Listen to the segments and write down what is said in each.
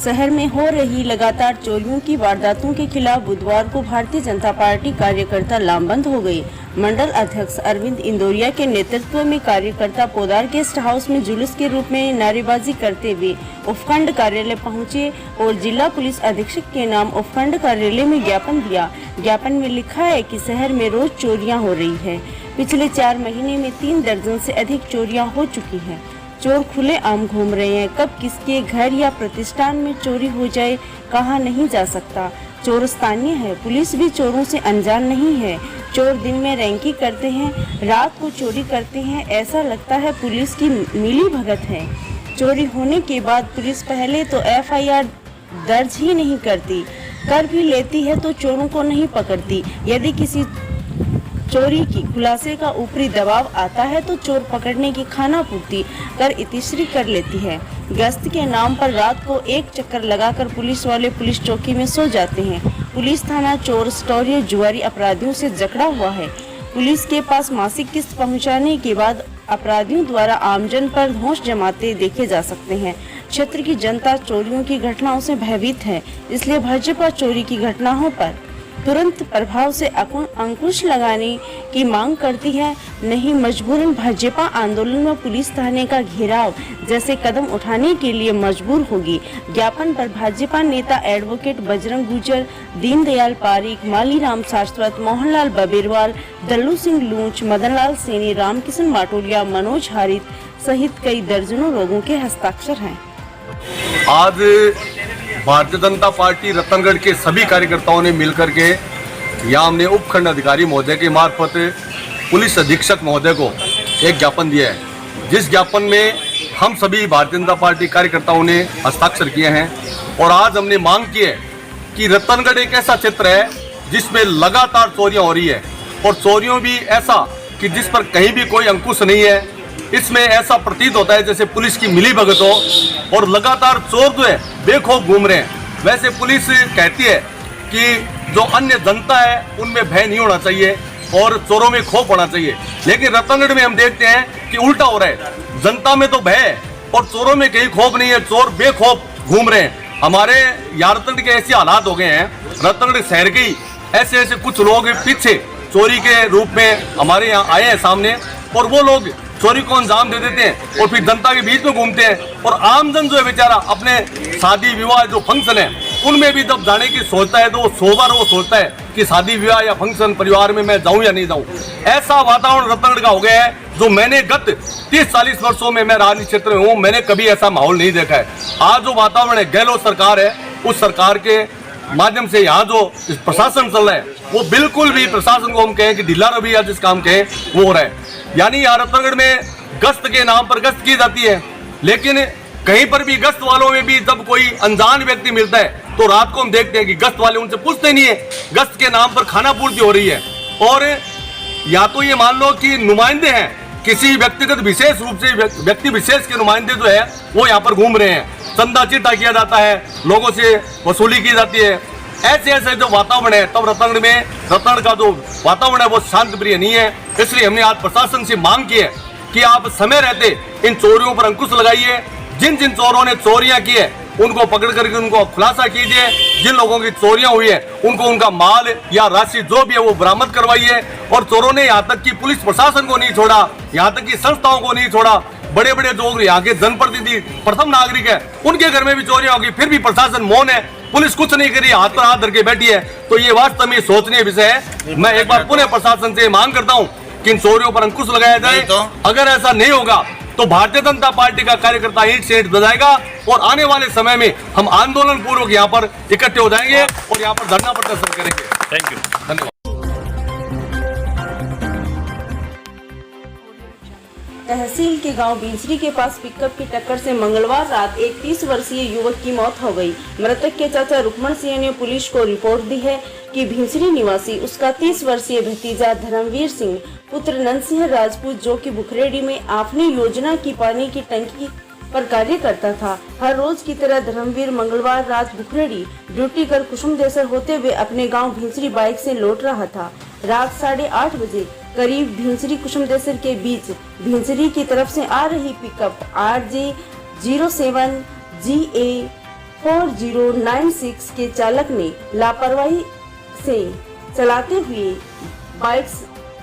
शहर में हो रही लगातार चोरियों की वारदातों के खिलाफ बुधवार को भारतीय जनता पार्टी कार्यकर्ता लामबंद हो गई। मंडल अध्यक्ष अरविंद इंदौरिया के नेतृत्व में कार्यकर्ता पोदार गेस्ट हाउस में जुलूस के रूप में नारेबाजी करते हुए उपखंड कार्यालय पहुंचे और जिला पुलिस अधीक्षक के नाम उपखंड कार्यालय में ज्ञापन दिया। ज्ञापन में लिखा है कि शहर में रोज चोरियां हो रही है। पिछले 4 महीने में 3 दर्जन से अधिक चोरियां हो चुकी हैं। चोर खुले आम घूम रहे हैं। कब किसके घर या प्रतिष्ठान में चोरी हो जाए कहा नहीं जा सकता। चोर स्थानीय है, पुलिस भी चोरों से अनजान नहीं है। चोर दिन में रैंकी करते हैं, रात को चोरी करते हैं। ऐसा लगता है पुलिस की मिली भगत है। चोरी होने के बाद पुलिस पहले तो FIR दर्ज ही नहीं करती, कर भी लेती है तो चोरों को नहीं पकड़ती। यदि किसी चोरी की खुलासे का ऊपरी दबाव आता है तो चोर पकड़ने की खाना पूर्ति कर इतिश्री कर लेती है। गश्त के नाम पर रात को एक चक्कर लगाकर पुलिस वाले पुलिस चौकी में सो जाते हैं। पुलिस थाना चोर स्टोरिया जुआरी अपराधियों से जकड़ा हुआ है। पुलिस के पास मासिक किस्त पहुंचाने के बाद अपराधियों द्वारा आमजन पर होश जमाते देखे जा सकते हैं। क्षेत्र की जनता चोरियों की घटनाओं से भयभीत है, इसलिए भाजपा चोरी की घटनाओं पर तुरंत प्रभाव से अंकुश लगाने की मांग करती है। नहीं मजबूरन भाजपा आंदोलन में पुलिस थाने का घेराव जैसे कदम उठाने के लिए मजबूर होगी। ज्ञापन पर भाजपा नेता एडवोकेट बजरंग गुजर, दीनदयाल पारीक, मालीराम शाश्वत, मोहनलाल बबेरवाल, दल्लू सिंह लूंच, मदनलाल सैनी, रामकिशन माटोलिया, मनोज हारित सहित कई दर्जनों लोगों के हस्ताक्षर हैं। आज भारतीय जनता पार्टी रतनगढ़ के सभी कार्यकर्ताओं ने मिलकर के यहाँ हमने उपखंड अधिकारी महोदय के मार्फत पुलिस अधीक्षक महोदय को एक ज्ञापन दिया है, जिस ज्ञापन में हम सभी भारतीय जनता पार्टी कार्यकर्ताओं ने हस्ताक्षर किए हैं। और आज हमने मांग की है कि रतनगढ़ एक ऐसा क्षेत्र है जिसमें लगातार चोरियां हो रही है, और चोरियों भी ऐसा कि जिस पर कहीं भी कोई अंकुश नहीं है। इसमें ऐसा प्रतीत होता है जैसे पुलिस की मिली भगत हो, और लगातार चोर जो है बेखौफ घूम रहे हैं। वैसे पुलिस कहती है कि जो अन्य जनता है उनमें भय नहीं होना चाहिए और चोरों में खौफ होना चाहिए, लेकिन रतनगढ़ में हम देखते हैं कि उल्टा हो रहा है। जनता में तो भय है और चोरों में कहीं खौफ नहीं है, चोर बेखौफ घूम रहे हैं। हमारे रतनगढ़ के ऐसे हालात हो गए हैं, रतनगढ़ शहर के ऐसे ऐसे कुछ लोग पीछे चोरी के रूप में हमारे यहाँ आए हैं सामने, और वो लोग चोरी को अंजाम दे देते हैं और फिर जनता के बीच में घूमते हैं। और आमजन जो है बेचारा अपने शादी विवाह जो फंक्शन है उनमें भी जब जाने की सोचता है तो वो 100 बार वो सोचता है कि शादी विवाह या फंक्शन परिवार में मैं जाऊं या नहीं जाऊं। ऐसा वातावरण रतनगढ़ का हो गया है जो मैंने गत 30-40 वर्षों में मैं राजनीतिक क्षेत्र में हूँ, मैंने कभी ऐसा माहौल नहीं देखा है। आज जो वातावरण है, गहलोत सरकार है, उस सरकार के माध्यम से यहाँ जो प्रशासन चल रहा है वो बिल्कुल भी प्रशासन को हम कहें कि ढीला रवैया जिस काम कहें वो हो रहा है। यानी यहाँ रतनगढ़ में गश्त के नाम पर गश्त की जाती है, लेकिन कहीं पर भी गश्त वालों में भी जब कोई अनजान व्यक्ति मिलता है तो रात को हम देखते हैं कि गश्त वाले उनसे पूछते नहीं है। गश्त के नाम पर खाना पूर्ति हो रही है, और या तो ये मान लो कि नुमाइंदे हैं किसी व्यक्तिगत विशेष रूप से, व्यक्ति विशेष के नुमाइंदे जो है वो यहाँ पर घूम रहे हैं। चंदा चिट्ठा किया जाता है, लोगों से वसूली की जाती है। ऐसे ऐसे जो वातावरण है, तब रतनगढ़ का जो वातावरण है वो शांत प्रिय नहीं है। इसलिए हमने आज प्रशासन से मांग की है कि आप समय रहते इन चोरियों पर अंकुश लगाइए। जिन जिन चोरों ने चोरियां की है उनको पकड़ करके उनको खुलासा कीजिए। जिन लोगों की चोरियां हुई है उनको उनका माल या राशि जो भी है वो बरामद करवाइए। और चोरों ने यहाँ तक कि पुलिस प्रशासन को नहीं छोड़ा, यहाँ तक कि संस्थाओं को नहीं छोड़ा। बड़े बड़े जो यहाँ के जनप्रतिनिधि प्रथम नागरिक है उनके घर में भी चोरियां होगी, फिर भी प्रशासन मौन है, पुलिस कुछ नहीं करी, हाथ पर हाथ धर के बैठी है। तो ये वास्तव में सोचनीय विषय है। मैं एक बार पुनः प्रशासन से मांग करता हूँ कि इन चोरियों पर अंकुश लगाया जाए। अगर ऐसा नहीं होगा तो भारतीय जनता पार्टी का कार्यकर्ता ईंट से ईंट बजाएगा, और आने वाले समय में हम आंदोलन पूर्वक यहाँ पर इकट्ठे हो जाएंगे और यहाँ पर धरना प्रदर्शन करेंगे। थैंक यू, धन्यवाद। तहसील के गांव भिंसरी के पास पिकअप की टक्कर से मंगलवार रात एक 30 वर्षीय युवक की मौत हो गई। मृतक के चाचा रुक्मण सिंह ने पुलिस को रिपोर्ट दी है कि भिंसरी निवासी उसका 30 वर्षीय भतीजा धर्मवीर सिंह पुत्र नंदसिंह राजपूत, जो कि बुखरेड़ी में आपने योजना की पानी की टंकी पर कार्य करता था। हर रोज की तरह धर्मवीर मंगलवार रात बुखरेड़ी ड्यूटी कर कुसुमदेसर होते हुए अपने गाँव भिंसरी बाइक से लौट रहा था। रात 8:30 बजे करीब भिंसरी कुसुमदेसर के बीच भिंसरी की तरफ से आ रही पिकअप RJ 07 GA 4096 के चालक ने लापरवाही से चलाते हुए बाइक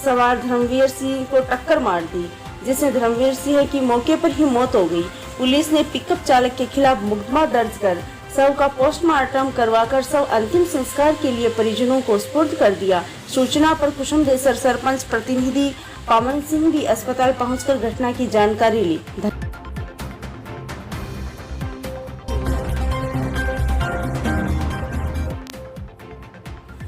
सवार धर्मवीर सिंह को टक्कर मार दी, जिसमें धर्मवीर सिंह की मौके पर ही मौत हो गई। पुलिस ने पिकअप चालक के खिलाफ मुकदमा दर्ज कर शव का पोस्टमार्टम करवाकर शव अंतिम संस्कार के लिए परिजनों को सुपुर्द कर दिया। सूचना पर कुसुमदेसर सरपंच प्रतिनिधि पवन सिंह भी अस्पताल पहुंचकर घटना की जानकारी ली।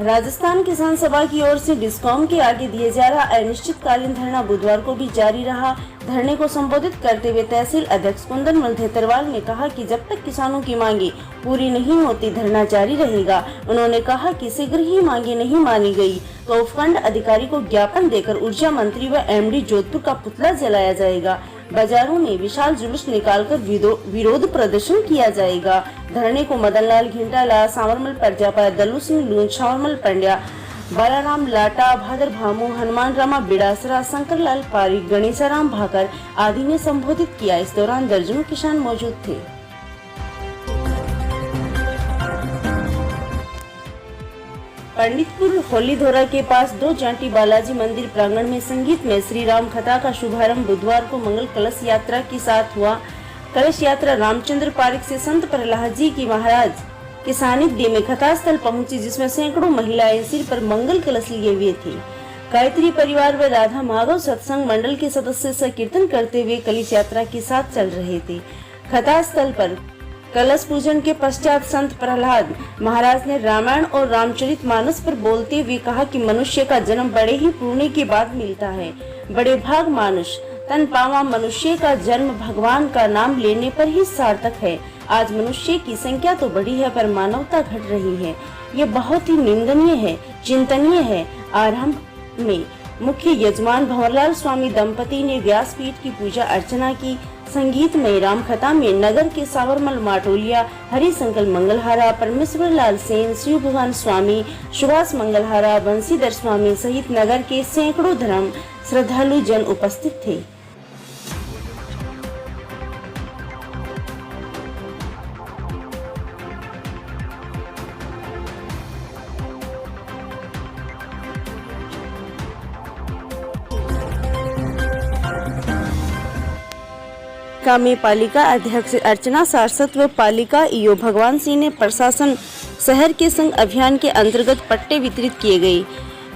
राजस्थान किसान सभा की ओर से डिस्कॉम के आगे दिए जा रहा अनिश्चितकालीन धरना बुधवार को भी जारी रहा। धरने को संबोधित करते हुए तहसील अध्यक्ष कुंदन मल्हेतरवाल ने कहा कि जब तक किसानों की मांगे पूरी नहीं होती धरना जारी रहेगा। उन्होंने कहा कि शीघ्र ही मांगे नहीं मानी गई तो उपखंड अधिकारी को ज्ञापन देकर ऊर्जा मंत्री व एमडी जोधपुर का पुतला जलाया जाएगा। बाजारों में विशाल जुलूस निकालकर विरोध प्रदर्शन किया जाएगा। धरने को मदनलाल घिंटाला, सांवरमल प्रजापत, दल्लू सिंह लूंज, सांवरमल पंड्या, बालाराम लाटा, भादर भामू, हनुमान रामा बिडासरा, शंकरलाल पारी, गणेशाराम भाकर आदि ने संबोधित किया। इस दौरान दर्जनों किसान मौजूद थे। पंडितपुर होलीधोरा के पास दो जांटी बालाजी मंदिर प्रांगण में संगीत में श्री राम कथा का शुभारंभ बुधवार को मंगल कलश यात्रा के साथ हुआ। कलश यात्रा रामचंद्र पार्क से संत प्रहलाद जी की महाराज के सानिध्य में कथा स्थल पहुंची, जिसमें सैकड़ों महिलाएं सिर पर मंगल कलश लिए हुए थी। गायत्री परिवार व राधा माधव सत्संग मंडल के सदस्य संकीर्तन करते हुए कलश यात्रा के साथ चल रहे थे। कथा स्थल पर कलश पूजन के पश्चात संत प्रहलाद महाराज ने रामायण और रामचरितमानस पर बोलते हुए कहा कि मनुष्य का जन्म बड़े ही पुण्य के बाद मिलता है। बड़े भाग मानुष तन पावा, मनुष्य का जन्म भगवान का नाम लेने पर ही सार्थक है। आज मनुष्य की संख्या तो बढ़ी है पर मानवता घट रही है। ये बहुत ही निंदनीय है, चिंतनीय है। आरंभ में मुख्य यजमान भंवरलाल स्वामी दंपति ने व्यासपीठ की पूजा अर्चना की। संगीतमय राम कथा में नगर के सावरमल माटोलिया, हरिशंकर मंगलहारा, परमेश्वर लाल सेन, शिव भगवान स्वामी, सुभाष मंगलहारा, बंशीधर स्वामी सहित नगर के सैकड़ों धर्म श्रद्धालु जन उपस्थित थे। में पालिका अध्यक्ष अर्चना सारस्वत व पालिका ईओ भगवान सिंह ने प्रशासन शहर के संग अभियान के अंतर्गत पट्टे वितरित किए गए।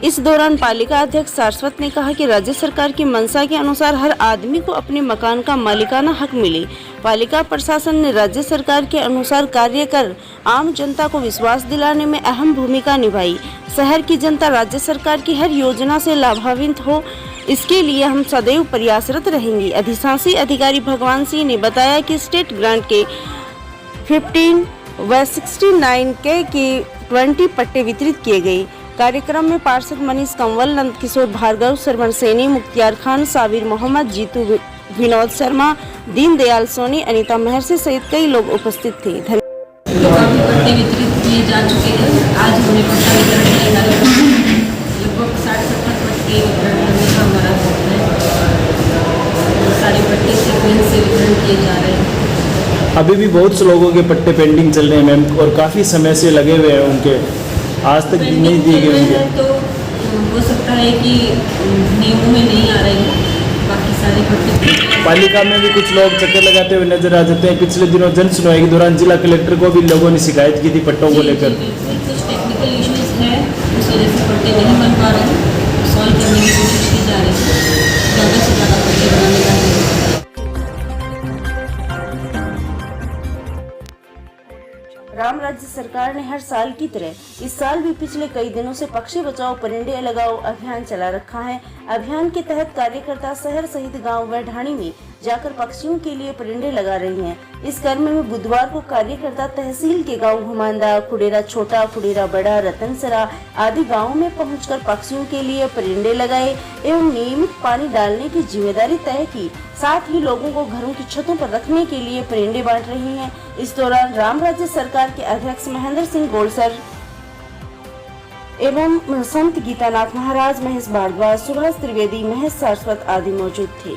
इस दौरान पालिका अध्यक्ष सारस्वत ने कहा कि राज्य सरकार की मंशा के अनुसार हर आदमी को अपने मकान का मालिकाना हक मिले। पालिका प्रशासन ने राज्य सरकार के अनुसार कार्य कर आम जनता को विश्वास दिलाने में अहम भूमिका निभाई। शहर की जनता राज्य सरकार की हर योजना से लाभान्वित हो, इसके लिए हम सदैव प्रयासरत रहेंगे। अधिशासी अधिकारी भगवान सिंह ने बताया कि स्टेट ग्रांट के 15 व 69 के 20 पट्टे वितरित किए गए। कार्यक्रम में पार्षद मनीष कंवल, नंद किशोर भार्गव, सरवन सैनी, मुख्तियार खान, साबिर मोहम्मद, जीतू, विनोद शर्मा, दीनदयाल सोनी, अनीता महर्षि सहित कई लोग उपस्थित थे। पट्टे वितरित किए जा चुके हैं। आज हमने पट्टा वितरण किया लगभग 60-70 पट्टे हमारा है। सारे पट्टे सीक्वेंस से वितरण किए जा रहे हैं। अभी भी बहुत से लोगों के पट्टे पेंडिंग चल रहे हैं मैम, और काफ़ी समय से लगे हुए हैं उनके, आज तक नहीं दिए गए उनके। तो हो सकता है कि नियमों में नहीं आ रहे हैं। बाकी सारे पट्टे पालिका में भी कुछ लोग चक्कर लगाते हुए नजर आ जाते हैं। पिछले दिनों जन सुनवाई के दौरान जिला कलेक्टर को भी लोगों ने शिकायत की थी पट्टों को लेकर। कुछ टेक्निकल इश्यूज है, उस वजह से पट्टे नहीं बन पा रहे हैं। सॉल्व करने की कोशिश की जा रही है, ज़्यादा से ज़्यादा पट्टे बनाने का। राम राज्य सरकार ने हर साल की तरह इस साल भी पिछले कई दिनों से पक्षी बचाओ परिंदे लगाओ अभियान चला रखा है। अभियान के तहत कार्यकर्ता शहर सहित गांव व ढाणी में जाकर पक्षियों के लिए परिंदे लगा रही हैं। इस क्रम में बुधवार को कार्यकर्ता तहसील के गांव घुमांदा, खुडेरा छोटा, खुडेरा बड़ा, रतनसरा आदि गाँव में पहुंचकर पक्षियों के लिए परिंदे लगाए एवं नियमित पानी डालने की जिम्मेदारी तय की। साथ ही लोगों को घरों की छतों पर रखने के लिए परिंदे बांट रही हैं। इस दौरान राम राज्य सरकार के अध्यक्ष महेंद्र सिंह गोलसर एवं संत गीतानाथ महाराज, महेश भारद्वाज, सुभाष त्रिवेदी, महेश सारस्वत आदि मौजूद थे।